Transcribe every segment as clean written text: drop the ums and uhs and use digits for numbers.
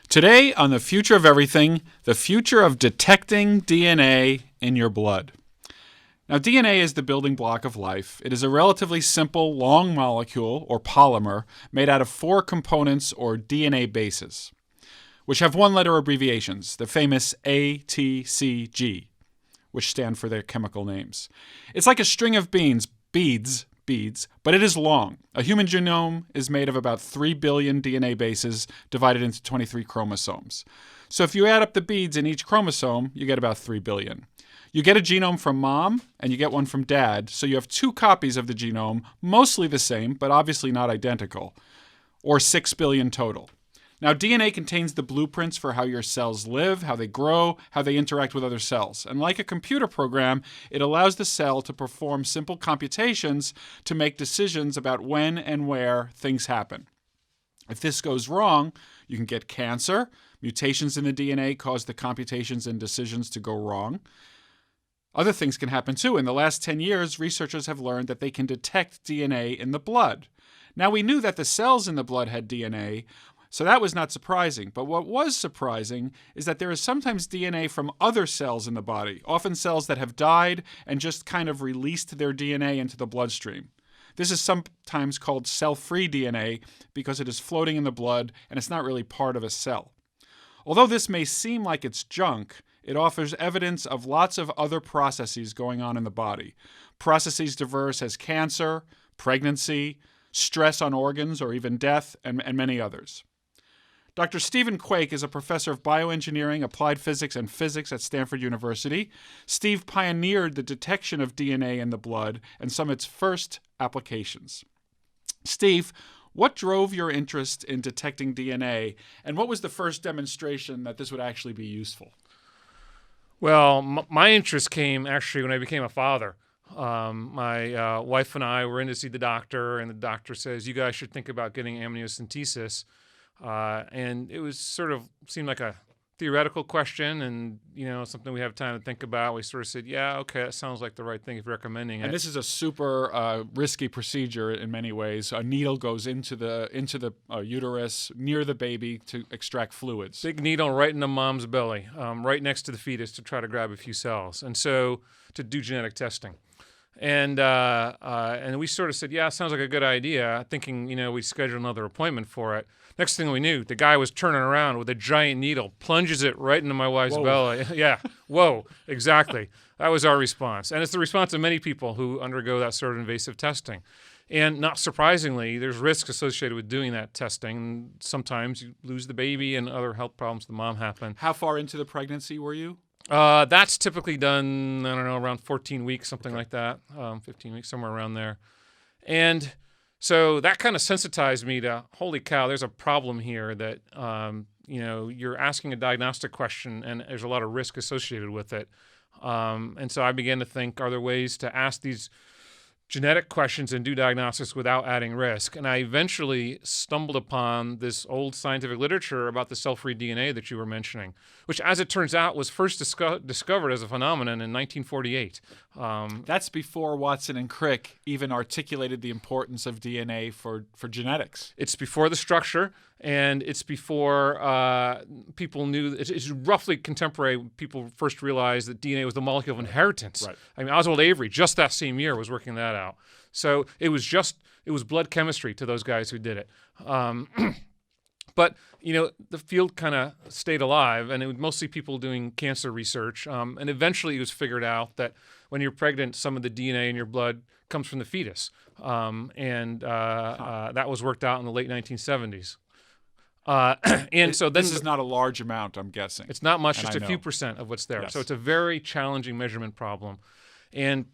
Today on The Future of Everything, the future of detecting DNA in your blood. Now, DNA is the building block of life. It is a relatively simple, long molecule, or polymer, made out of 4 components, or DNA bases, which have one-letter abbreviations, the famous A, T, C, G, which stand for their chemical names. It's like a string of beads, but it is long. A human genome is made of about 3 billion DNA bases divided into 23 chromosomes. So if you add up the beads in each chromosome, you get about 3 billion. You get a genome from mom, and you get one from dad, so you have 2 copies of the genome, mostly the same, but obviously not identical, or 6 billion total. Now, DNA contains the blueprints for how your cells live, how they grow, how they interact with other cells. And like a computer program, it allows the cell to perform simple computations to make decisions about when and where things happen. If this goes wrong, you can get cancer. Mutations in the DNA cause the computations and decisions to go wrong. Other things can happen too. In the last 10 years, researchers have learned that they can detect DNA in the blood. Now, we knew that the cells in the blood had DNA, so that was not surprising. But what was surprising is that there is sometimes DNA from other cells in the body, often cells that have died and just kind of released their DNA into the bloodstream. This is sometimes called cellfree DNA because it is floating in the blood and it's not really part of a cell. Although this may seem like it's junk, it offers evidence of lots of other processes going on in the body. Processes diverse as cancer, pregnancy, stress on organs, or even death, and many others. Dr. Stephen Quake is a professor of bioengineering, applied physics, and physics at Stanford University. Steve pioneered the detection of DNA in the blood and some of its first applications. Steve, what drove your interest in detecting DNA, and what was the first demonstration that this would actually be useful? Well, my interest came actually when I became a father. My wife and I were in to see the doctor, and the doctor says, you guys should think about getting amniocentesis. And it was sort of seemed like a theoretical question and, something we have time to think about. We sort of said, yeah, okay, that sounds like the right thing if you're recommending it. And this is a super risky procedure in many ways. A needle goes into the uterus near the baby to extract fluids. Big needle right in the mom's belly, right next to the fetus to try to grab a few cells. And so to do genetic testing. And we sort of said, yeah, sounds like a good idea, thinking, we'd schedule another appointment for it. Next thing we knew, the guy was turning around with a giant needle, plunges it right into my wife's belly. Yeah, whoa, exactly. That was our response. And it's the response of many people who undergo that sort of invasive testing. And not surprisingly, there's risks associated with doing that testing. Sometimes you lose the baby and other health problems the mom happen. How far into the pregnancy were you? That's typically done, around 14 weeks, something like that, 15 weeks, somewhere around there. And so that kind of sensitized me to, holy cow, there's a problem here that, you're asking a diagnostic question and there's a lot of risk associated with it. And so I began to think, are there ways to ask these genetic questions and do diagnostics without adding risk? And I eventually stumbled upon this old scientific literature about the cell-free DNA that you were mentioning, which, as it turns out, was first discovered as a phenomenon in 1948. That's before Watson and Crick even articulated the importance of DNA for genetics. It's before the structure, and it's before people knew. It's roughly contemporary. People first realized that DNA was the molecule of inheritance. Right. I mean, Oswald Avery, just that same year, was working that out. So it was blood chemistry to those guys who did it. But, the field kind of stayed alive, and it was mostly people doing cancer research. And eventually it was figured out that when you're pregnant, some of the DNA in your blood comes from the fetus. That was worked out in the late 1970s. So then this is not a large amount, I'm guessing. It's not much, just a few percent of what's there. Yes. So it's a very challenging measurement problem. And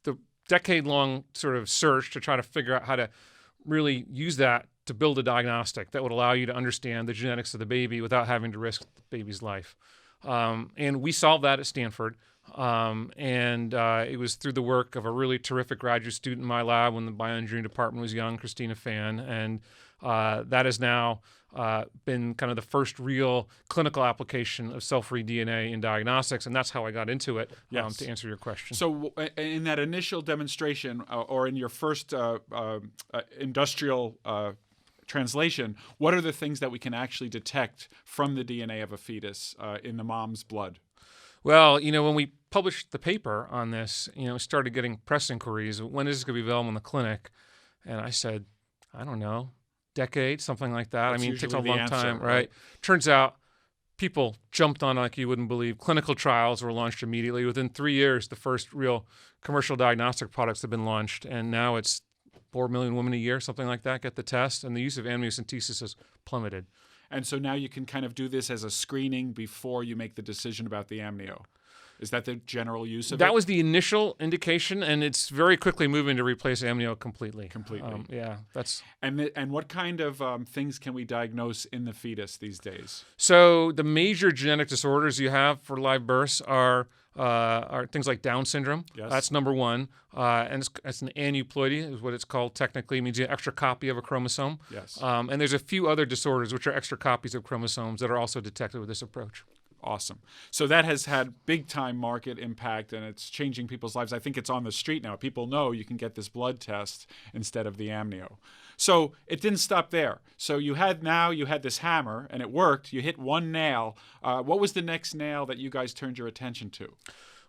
the decade-long sort of search to try to figure out how to really use that to build a diagnostic that would allow you to understand the genetics of the baby without having to risk the baby's life. And we solved that at Stanford. It was through the work of a really terrific graduate student in my lab when the bioengineering department was young, Christina Fan. And that is now been kind of the first real clinical application of cell-free DNA in diagnostics, and that's how I got into it. Yes. To answer your question. So, in that initial demonstration, or in your first industrial translation, what are the things that we can actually detect from the DNA of a fetus in the mom's blood? Well, when we published the paper on this, started getting press inquiries. When is this going to be available in the clinic? And I said, I don't know, decade, something like that. That's I mean, it takes a usually the long answer, time, right? Turns out people jumped on like you wouldn't believe. Clinical trials were launched immediately. Within 3 years, the first real commercial diagnostic products have been launched, and now it's 4 million women a year, something like that, get the test, and the use of amniocentesis has plummeted. And so now you can kind of do this as a screening before you make the decision about the amnio. Is that the general use of it? That was the initial indication, and it's very quickly moving to replace amnio completely. Completely. Yeah, that's. And what kind of things can we diagnose in the fetus these days? So the major genetic disorders you have for live births are things like Down syndrome. Yes. That's number one. And it's an aneuploidy is what it's called technically. It means an extra copy of a chromosome. Yes. And there's a few other disorders which are extra copies of chromosomes that are also detected with this approach. Awesome. So that has had big time market impact, and it's changing people's lives. I think it's on the street now. People know you can get this blood test instead of the amnio. So it didn't stop there. So you had this hammer, and it worked. You hit one nail. What was the next nail that you guys turned your attention to?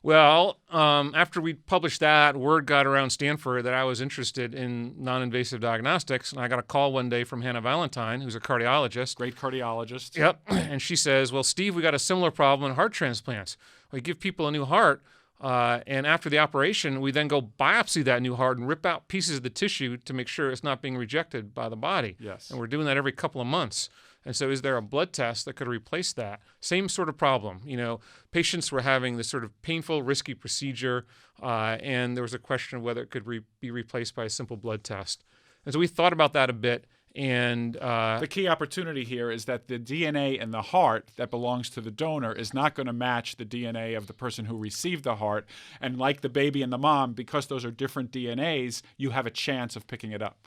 Well, after we published that, word got around Stanford that I was interested in non-invasive diagnostics, and I got a call one day from Hannah Valentine, who's a cardiologist. Great cardiologist. Yep. And she says, well, Steve, we got a similar problem in heart transplants. We give people a new heart, and after the operation, we then go biopsy that new heart and rip out pieces of the tissue to make sure it's not being rejected by the body. Yes. And we're doing that every couple of months. And so is there a blood test that could replace that? Same sort of problem. Patients were having this sort of painful, risky procedure, and there was a question of whether it could be replaced by a simple blood test. And so we thought about that a bit. And the key opportunity here is that the DNA in the heart that belongs to the donor is not going to match the DNA of the person who received the heart. And like the baby and the mom, because those are different DNAs, you have a chance of picking it up.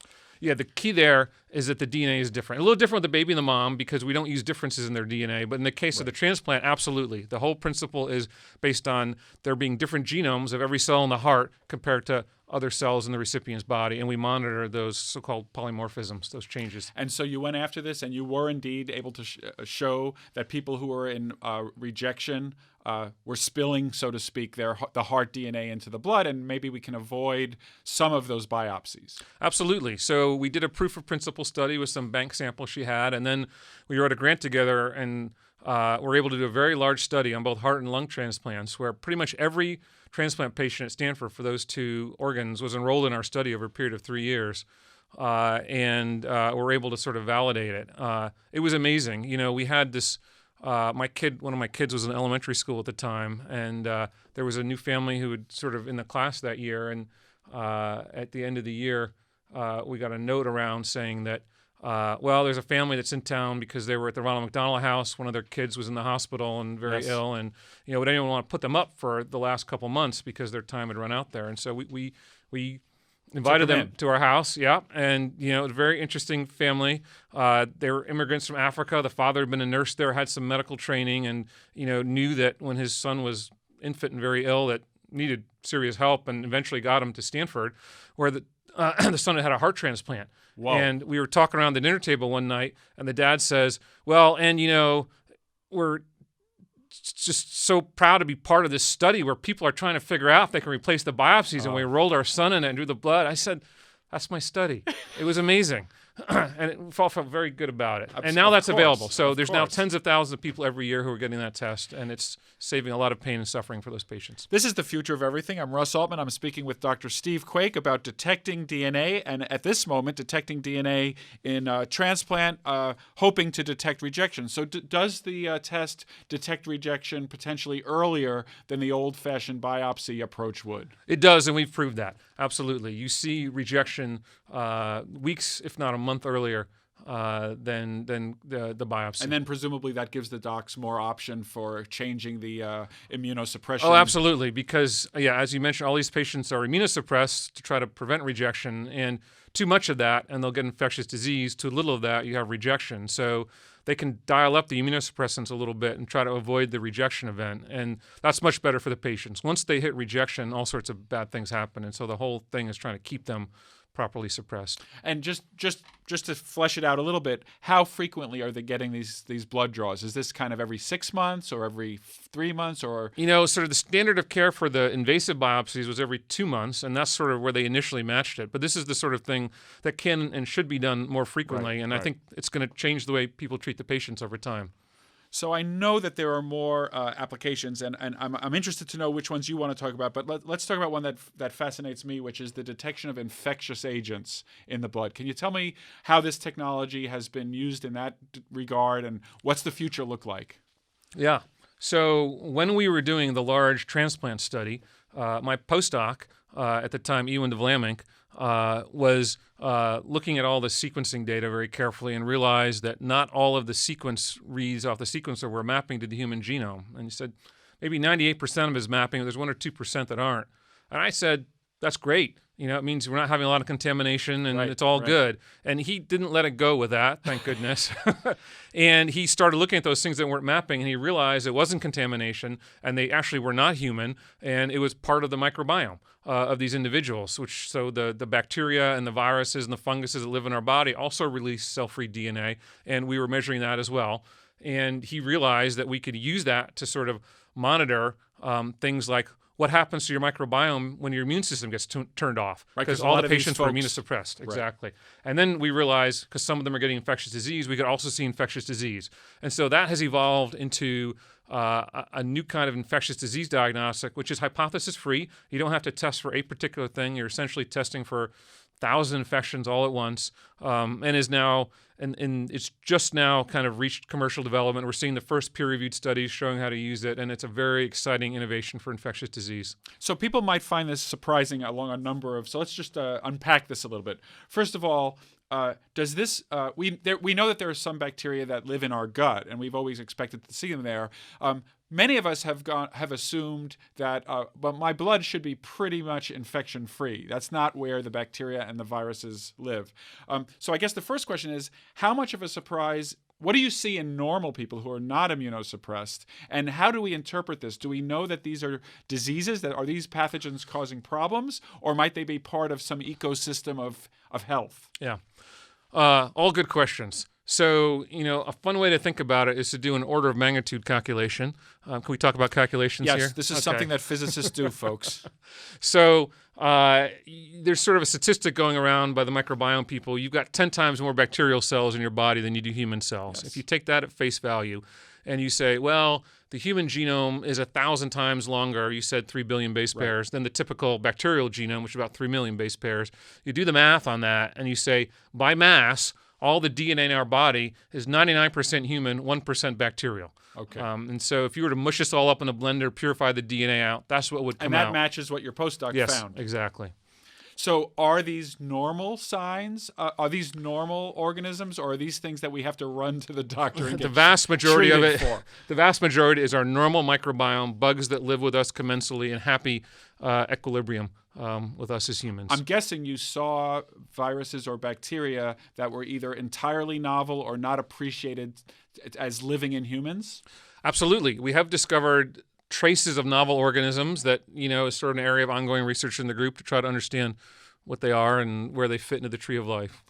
Yeah, the key there is that the DNA is different. A little different with the baby and the mom because we don't use differences in their DNA. But in the case of the transplant, absolutely. The whole principle is based on there being different genomes of every cell in the heart compared to other cells in the recipient's body. And we monitor those so-called polymorphisms, those changes. And so you went after this, and you were indeed able to show that people who were in rejection were spilling, so to speak, the heart DNA into the blood, and maybe we can avoid some of those biopsies. Absolutely. So we did a proof of principle study with some bank samples she had, and then we wrote a grant together and were able to do a very large study on both heart and lung transplants where pretty much every transplant patient at Stanford for those two organs was enrolled in our study over a period of 3 years. And were able to sort of validate it. It was amazing. We had this one of my kids was in elementary school at the time, and there was a new family who had sort of in the class that year, and at the end of the year, we got a note around saying that, there's a family that's in town because they were at the Ronald McDonald House. One of their kids was in the hospital and very ill, and would anyone want to put them up for the last couple months because their time had run out there? And so we invited them to our house, and it was a very interesting family. They were immigrants from Africa. The father had been a nurse there, had some medical training, and knew that when his son was infant and very ill, that needed serious help, and eventually got him to Stanford, where the son had a heart transplant. Whoa. And we were talking around the dinner table one night, and the dad says, "Well, and we're just so proud to be part of this study where people are trying to figure out if they can replace the biopsies, and we enrolled our son in it and drew the blood." I said, "That's my study." It was amazing. And it felt very good about it. And now that's available. So there's now tens of thousands of people every year who are getting that test, and it's saving a lot of pain and suffering for those patients. This is The Future of Everything. I'm Russ Altman. I'm speaking with Dr. Steve Quake about detecting DNA, and at this moment, detecting DNA in transplant, hoping to detect rejection. So does the test detect rejection potentially earlier than the old-fashioned biopsy approach would? It does, and we've proved that. Absolutely. You see rejection weeks, if not a month earlier than the biopsy. And then presumably that gives the docs more option for changing the immunosuppression. Oh, absolutely, because as you mentioned, all these patients are immunosuppressed to try to prevent rejection, and too much of that, and they'll get infectious disease. Too little of that, you have rejection. So they can dial up the immunosuppressants a little bit and try to avoid the rejection event, and that's much better for the patients. Once they hit rejection, all sorts of bad things happen, and so the whole thing is trying to keep them properly suppressed. And just to flesh it out a little bit, how frequently are they getting these blood draws? Is this kind of every 6 months or every 3 months, or? Sort of the standard of care for the invasive biopsies was every 2 months, and that's sort of where they initially matched it. But this is the sort of thing that can and should be done more frequently, I think it's going to change the way people treat the patients over time. So I know that there are more applications, and I'm interested to know which ones you want to talk about. But let's talk about one that fascinates me, which is the detection of infectious agents in the blood. Can you tell me how this technology has been used in that regard, and what's the future look like? Yeah. So when we were doing the large transplant study, my postdoc at the time, Ewan de Vlamink, was looking at all the sequencing data very carefully and realized that not all of the sequence reads off the sequencer were mapping to the human genome. And he said maybe 98% of his mapping, there's 1 or 2% that aren't. And I said, that's great. It means we're not having a lot of contamination and it's all good. And he didn't let it go with that, thank goodness. And he started looking at those things that weren't mapping, and he realized it wasn't contamination, and they actually were not human, and it was part of the microbiome of these individuals. So the bacteria and the viruses and the funguses that live in our body also release cell-free DNA, and we were measuring that as well. And he realized that we could use that to sort of monitor things like what happens to your microbiome when your immune system gets turned off, because all the patients were immunosuppressed. Exactly. And then we realized, because some of them are getting infectious disease, we could also see infectious disease. And so that has evolved into a new kind of infectious disease diagnostic, which is hypothesis-free. You don't have to test for a particular thing. You're essentially testing for 1,000 infections all at once, and is now and it's just now kind of reached commercial development. We're seeing the first peer-reviewed studies showing how to use it, and it's a very exciting innovation for infectious disease. So people might find this surprising along a number of. So let's just unpack this a little bit. First of all, does this? We know that there are some bacteria that live in our gut, and we've always expected to see them there. Many of us have assumed that, but my blood should be pretty much infection-free. That's not where the bacteria and the viruses live. So I guess the first question is, how much of a surprise? What do you see in normal people who are not immunosuppressed, and how do we interpret this? Do we know that these are diseases? That are these pathogens causing problems, or might they be part of some ecosystem of health? Yeah, all good questions. So, a fun way to think about it is to do an order of magnitude calculation. Can we talk about calculations here? Yes, this is something that physicists do, folks. So there's sort of a statistic going around by the microbiome people. You've got 10 times more bacterial cells in your body than you do human cells. Yes. If you take that at face value and you say, well, the human genome is 1,000 times longer, you said 3 billion base pairs, than the typical bacterial genome, which is about 3 million base pairs. You do the math on that and you say, by mass, all the DNA in our body is 99% human, 1% bacterial. Okay. And so if you were to mush this all up in a blender, purify the DNA out, that's what would come out. And that matches what your postdoc found. Yes, exactly. So are these normal signs? Are these normal organisms, or are these things that we have to run to the doctor and get the vast majority of it for? The vast majority is our normal microbiome, bugs that live with us commensally in happy equilibrium with us as humans. I'm guessing you saw viruses or bacteria that were either entirely novel or not appreciated as living in humans? Absolutely. We have discovered traces of novel organisms that, is sort of an area of ongoing research in the group to try to understand what they are and where they fit into the tree of life.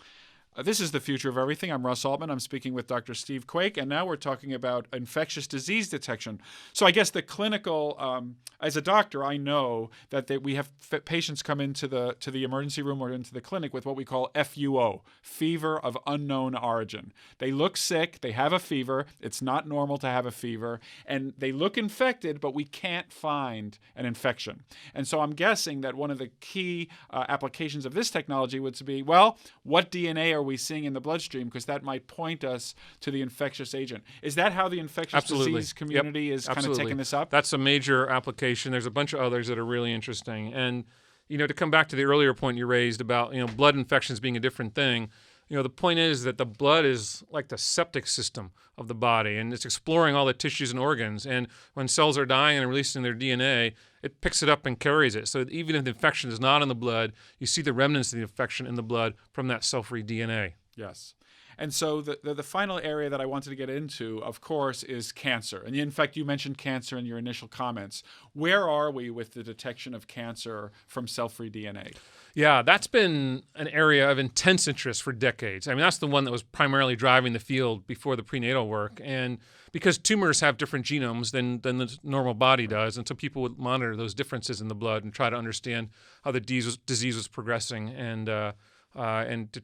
This is The Future of Everything. I'm Russ Altman. I'm speaking with Dr. Steve Quake, and now we're talking about infectious disease detection. So I guess the clinical, as a doctor, I know that we have patients come into the emergency room or into the clinic with what we call FUO, fever of unknown origin. They look sick. They have a fever. It's not normal to have a fever, and they look infected, but we can't find an infection. And so I'm guessing that one of the key applications of this technology would be, well, what DNA are we seeing in the bloodstream, because that might point us to the infectious agent. Is that how the infectious disease community is kind of taking this up? That's a major application. There's a bunch of others that are really interesting. And, to come back to the earlier point you raised about, blood infections being a different thing, the point is that the blood is like the septic system of the body, and it's exploring all the tissues and organs. And when cells are dying and releasing their DNA, it picks it up and carries it. So that even if the infection is not in the blood, you see the remnants of the infection in the blood from that cell-free DNA. Yes. And so the final area that I wanted to get into, of course, is cancer. And in fact, you mentioned cancer in your initial comments. Where are we with the detection of cancer from cell-free DNA? Yeah, that's been an area of intense interest for decades. I mean, that's the one that was primarily driving the field before the prenatal work. And because tumors have different genomes than the normal body does, and so people would monitor those differences in the blood and try to understand how the disease was progressing and to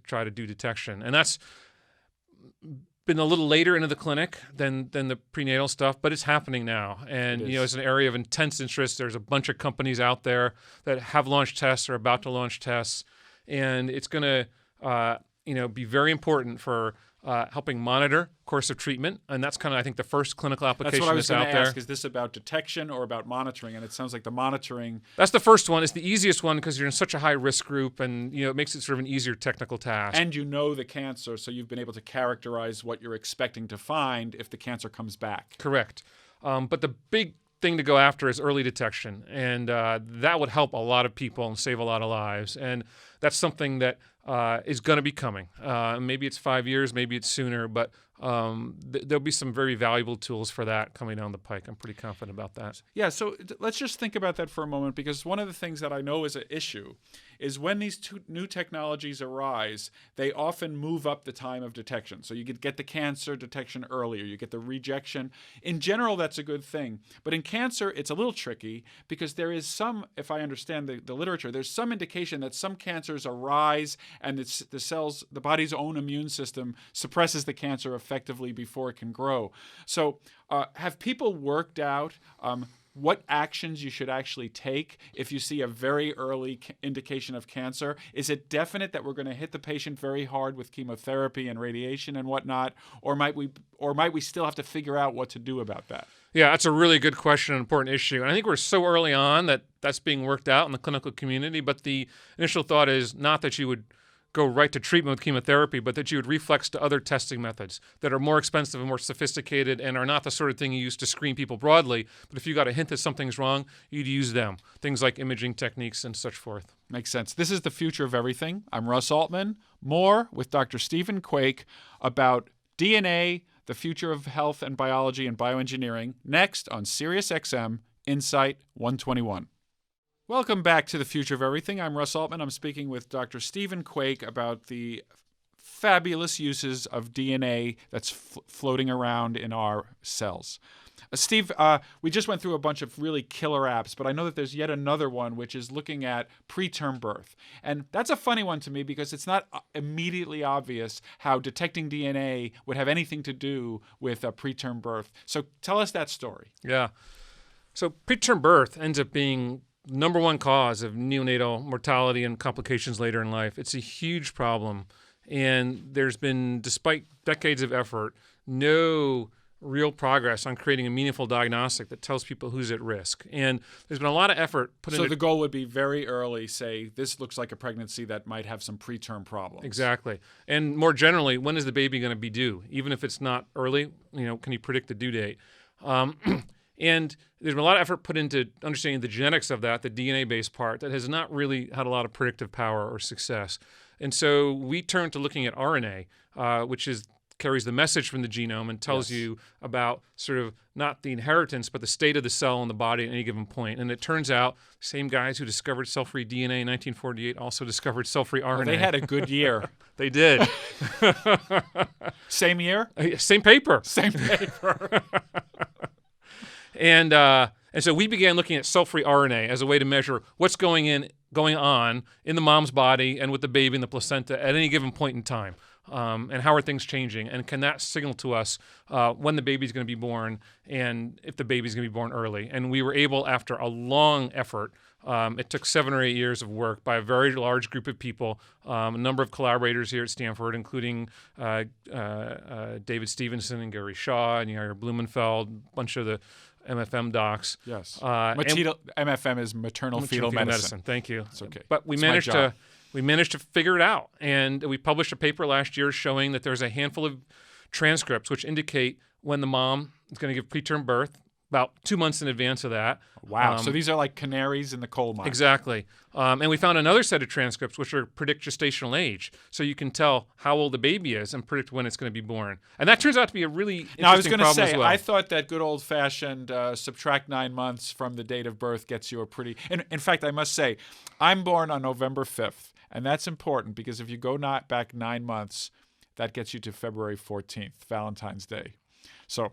try to do detection. And that's been a little later into the clinic than the prenatal stuff, but it's happening now. And it's an area of intense interest. There's a bunch of companies out there that have launched tests or about to launch tests, and it's going to be very important for helping monitor course of treatment. And that's kind of, I think, the first clinical application that's what I was out going to there. ask. Is this about detection or about monitoring? And it sounds like the monitoring. That's the first one. It's the easiest one because you're in such a high risk group, and it makes it sort of an easier technical task. And you know the cancer, so you've been able to characterize what you're expecting to find if the cancer comes back. Correct. But the big thing to go after is early detection, and that would help a lot of people and save a lot of lives. And that's something that is going to be coming. Maybe it's 5 years, maybe it's sooner, but there'll be some very valuable tools for that coming down the pike. I'm pretty confident about that. Yeah, so let's just think about that for a moment, because one of the things that I know is an issue is when these new technologies arise, they often move up the time of detection. So you could get the cancer detection earlier, you get the rejection. In general, that's a good thing. But in cancer, it's a little tricky because there is some, if I understand the literature, there's some indication that some cancers arise and the body's own immune system suppresses the cancer effectively before it can grow. So have people worked out what actions you should actually take if you see a very early indication of cancer? Is it definite that we're going to hit the patient very hard with chemotherapy and radiation and whatnot, or might we still have to figure out what to do about that? Yeah, that's a really good question, an important issue. And I think we're so early on that that's being worked out in the clinical community, but the initial thought is not that you would go right to treatment with chemotherapy, but that you would reflex to other testing methods that are more expensive and more sophisticated and are not the sort of thing you use to screen people broadly. But if you got a hint that something's wrong, you'd use them. Things like imaging techniques and such forth. Makes sense. This is The Future of Everything. I'm Russ Altman. More with Dr. Stephen Quake about DNA, the future of health and biology and bioengineering, next on SiriusXM Insight 121. Welcome back to The Future of Everything. I'm Russ Altman. I'm speaking with Dr. Stephen Quake about the fabulous uses of DNA that's floating around in our cells. Steve, we just went through a bunch of really killer apps, but I know that there's yet another one which is looking at preterm birth. And that's a funny one to me because it's not immediately obvious how detecting DNA would have anything to do with a preterm birth. So tell us that story. Yeah. So preterm birth ends up being number one cause of neonatal mortality and complications later in life. It's a huge problem. And there's been, despite decades of effort, no real progress on creating a meaningful diagnostic that tells people who's at risk. And there's been a lot of effort put into... So the goal would be very early, say, this looks like a pregnancy that might have some preterm problems. Exactly. And more generally, when is the baby going to be due? Even if it's not early, can you predict the due date? And there's been a lot of effort put into understanding the genetics of that, the DNA-based part, that has not really had a lot of predictive power or success. And so we turn to looking at RNA, which carries the message from the genome and tells you about sort of not the inheritance, but the state of the cell in the body at any given point. And it turns out the same guys who discovered cell-free DNA in 1948 also discovered cell-free RNA. Well, they had a good year. They did. Same year? Same paper. Same paper. And so we began looking at cell-free RNA as a way to measure what's going on in the mom's body and with the baby in the placenta at any given point in time. And how are things changing? And can that signal to us when the baby's going to be born and if the baby's going to be born early? And we were able, after a long effort, it took 7 or 8 years of work by a very large group of people, a number of collaborators here at Stanford, including David Stevenson and Gary Shaw and Yair Blumenfeld, a bunch of the MFM docs. Yes. MFM is maternal fetal medicine. Thank you. It's okay. But we It's managed to we managed to figure it out. And we published a paper last year showing that there's a handful of transcripts which indicate when the mom is going to give preterm birth, about 2 months in advance of that. Wow. So these are like canaries in the coal mine. Exactly. And we found another set of transcripts which are predict gestational age. So you can tell how old the baby is and predict when it's going to be born. And that turns out to be a really interesting Now, I was going to problem say, as well. I thought that good old-fashioned subtract 9 months from the date of birth gets you a pretty... In fact, I must say, I'm born on November 5th, and that's important because if you go not back 9 months, that gets you to February 14th, Valentine's Day. So...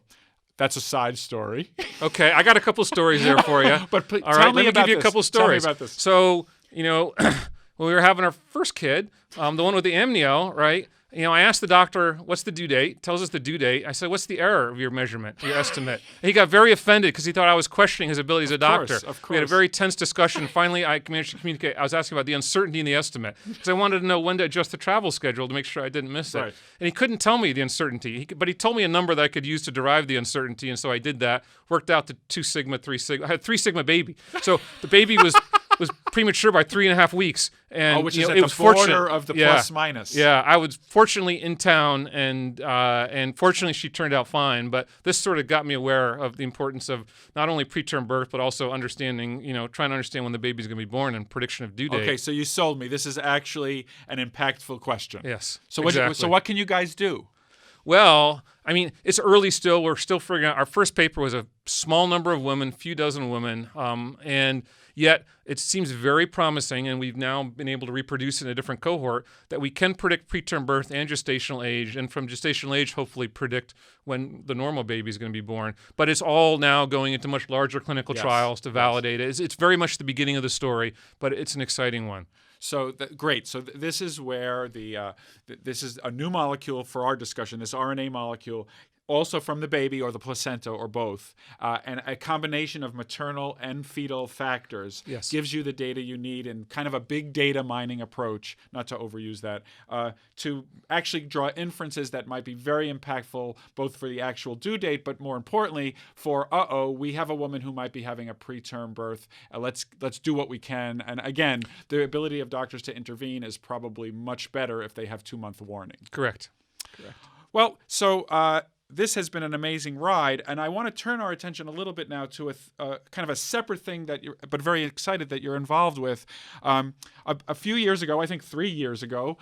that's a side story. Okay, I got a couple stories there for you. But all right, let me give you a couple stories. Tell me about this. So, when we were having our first kid, the one with the amnio, right? I asked the doctor, what's the due date? Tells us the due date. I said, what's the error of your measurement, your estimate? And he got very offended because he thought I was questioning his ability as a doctor. Of course. We had a very tense discussion. Finally, I managed to communicate. I was asking about the uncertainty in the estimate because I wanted to know when to adjust the travel schedule to make sure I didn't miss it. Right. And he couldn't tell me the uncertainty, but he told me a number that I could use to derive the uncertainty, and so I did that. Worked out to 2 sigma, 3 sigma. I had 3 sigma baby. So the baby was premature by 3.5 weeks. And which is at it the was border fortunate. of the Yeah. plus minus. Yeah, I was fortunately in town, and fortunately she turned out fine. But this sort of got me aware of the importance of not only preterm birth, but also understanding, trying to understand when the baby's going to be born and prediction of due date. Okay, so you sold me. This is actually an impactful question. Yes. So exactly. what can you guys do? Well, I mean, it's early still. We're still figuring out. Our first paper was a small number of women, few dozen women, and yet it seems very promising, and we've now been able to reproduce in a different cohort that we can predict preterm birth and gestational age, and from gestational age, hopefully predict when the normal baby is going to be born. But it's all now going into much larger clinical trials to validate it. It's very much the beginning of the story, but it's an exciting one. So great. So this is where this is a new molecule for our discussion. This RNA molecule, also from the baby or the placenta or both, and a combination of maternal and fetal factors gives you the data you need in kind of a big data mining approach, not to overuse that, to actually draw inferences that might be very impactful both for the actual due date, but more importantly for, we have a woman who might be having a preterm birth. Let's do what we can. And again, the ability of doctors to intervene is probably much better if they have 2-month warning. Correct. Well, so this has been an amazing ride, and I want to turn our attention a little bit now to a kind of a separate thing that but very excited that you're involved with. A few years ago, I think 3 years ago,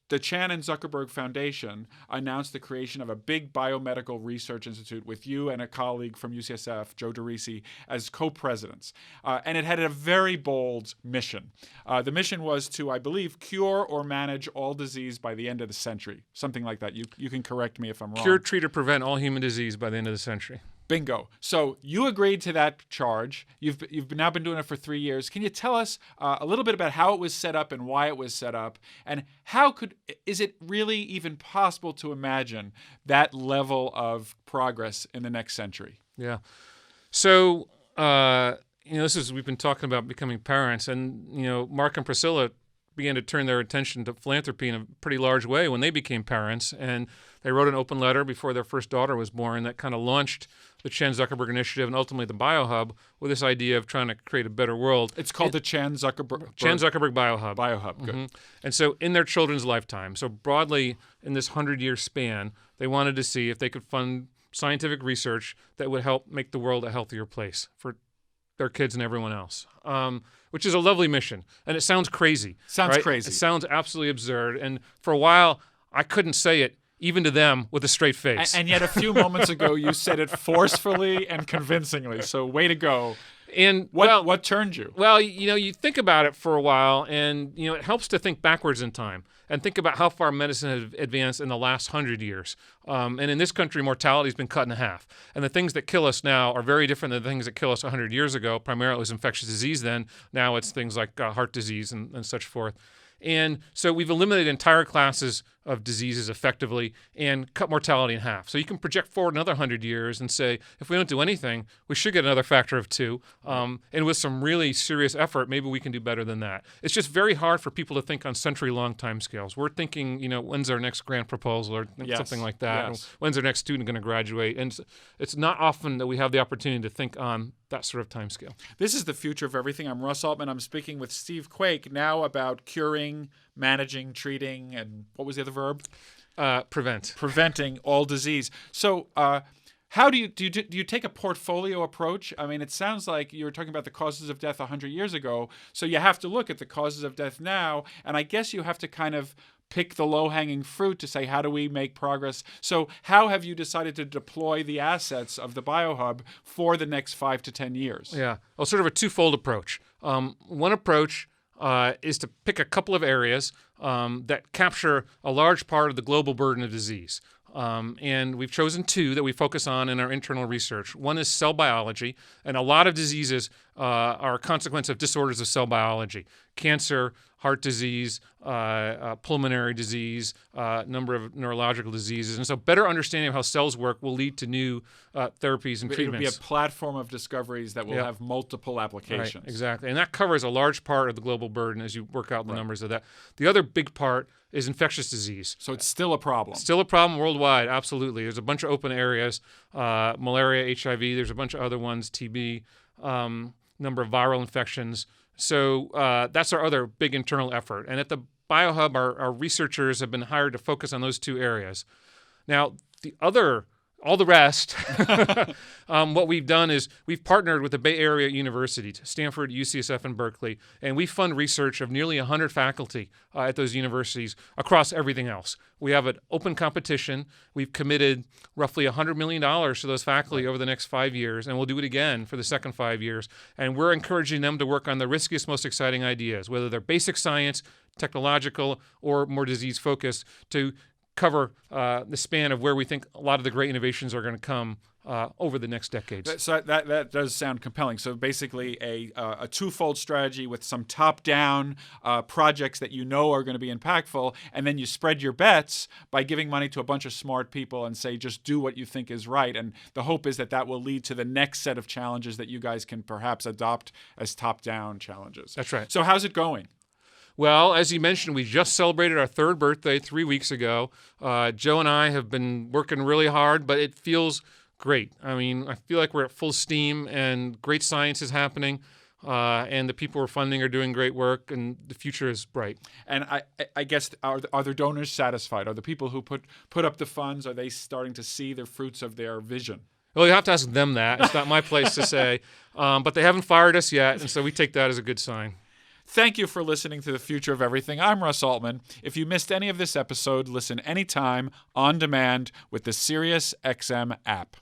the Chan and Zuckerberg Foundation announced the creation of a big biomedical research institute with you and a colleague from UCSF, Joe DeRisi, as co-presidents. And it had a very bold mission. The mission was to, I believe, cure or manage all disease by the end of the century. Something like that. You can correct me if I'm wrong. Cure, treat, or prevent all human disease by the end of the century. Bingo. So you agreed to that charge. You've now been doing it for 3 years. Can you tell us a little bit about how it was set up and why it was set up, and is it really even possible to imagine that level of progress in the next century? Yeah. So we've been talking about becoming parents, and Mark and Priscilla began to turn their attention to philanthropy in a pretty large way when they became parents, and they wrote an open letter before their first daughter was born that kind of launched the Chan Zuckerberg Initiative and ultimately the Biohub with this idea of trying to create a better world. It's called the Chan Zuckerberg Biohub. Biohub, good. Mm-hmm. And so in their children's lifetime, so broadly in this 100-year span, they wanted to see if they could fund scientific research that would help make the world a healthier place for their kids and everyone else, which is a lovely mission. And it sounds crazy. Crazy. It sounds absolutely absurd. And for a while, I couldn't say it even to them with a straight face. And yet a few moments ago, you said it forcefully and convincingly. So way to go. And what turned you? Well, you think about it for a while, and it helps to think backwards in time and think about how far medicine has advanced in the last 100 years. And in this country, mortality has been cut in half. And the things that kill us now are very different than the things that kill us 100 years ago. Primarily, it was infectious disease then. Now it's things like heart disease and such forth. And so we've eliminated entire classes of diseases effectively and cut mortality in half. So you can project forward another 100 years and say, if we don't do anything, we should get another factor of 2. And with some really serious effort, maybe we can do better than that. It's just very hard for people to think on century-long timescales. We're thinking, when's our next grant proposal or something like that? Yes. When's our next student going to graduate? And it's not often that we have the opportunity to think on that sort of timescale. This is the future of everything. I'm Russ Altman. I'm speaking with Steve Quake now about curing, managing, treating, and what was the other verb? Preventing all disease. So how do you take a portfolio approach? I mean, it sounds like you were talking about the causes of death 100 years ago. So you have to look at the causes of death now, and I guess you have to kind of pick the low-hanging fruit to say, how do we make progress? So how have you decided to deploy the assets of the Biohub for the next 5 to 10 years? Yeah, well, sort of a twofold approach. One approach is to pick a couple of areas that capture a large part of the global burden of disease. And we've chosen 2 that we focus on in our internal research. One is cell biology, and a lot of diseases are a consequence of disorders of cell biology. Cancer, heart disease, pulmonary disease, number of neurological diseases. And so better understanding of how cells work will lead to new therapies and treatments. It'll be a platform of discoveries that will have multiple applications. Right, exactly. And that covers a large part of the global burden as you work out the numbers of that. The other big part is infectious disease. So it's still a problem. Still a problem worldwide, absolutely. There's a bunch of open areas, malaria, HIV, there's a bunch of other ones, TB, number of viral infections. So that's our other big internal effort. And at the Biohub, our researchers have been hired to focus on those 2 areas. Now, all the rest, what we've done is we've partnered with the Bay Area universities, Stanford, UCSF, and Berkeley, and we fund research of nearly 100 faculty at those universities across everything else. We have an open competition. We've committed roughly $100 million to those faculty over the next 5 years, and we'll do it again for the second 5 years. And we're encouraging them to work on the riskiest, most exciting ideas, whether they're basic science, technological, or more disease-focused, to cover the span of where we think a lot of the great innovations are going to come over the next decades. So that does sound compelling. So basically a twofold strategy with some top-down projects that you know are going to be impactful, and then you spread your bets by giving money to a bunch of smart people and say, just do what you think is right. And the hope is that that will lead to the next set of challenges that you guys can perhaps adopt as top-down challenges. That's right. So how's it going? Well, as you mentioned, we just celebrated our 3rd birthday 3 weeks ago. Joe and I have been working really hard, but it feels great. I mean, I feel like we're at full steam and great science is happening, and the people we're funding are doing great work, and the future is bright. And I guess, are the donors satisfied? Are the people who put up the funds, are they starting to see the fruits of their vision? Well, you have to ask them that. It's not my place to say. But they haven't fired us yet, and so we take that as a good sign. Thank you for listening to The Future of Everything. I'm Russ Altman. If you missed any of this episode, listen anytime, on demand, with the SiriusXM app.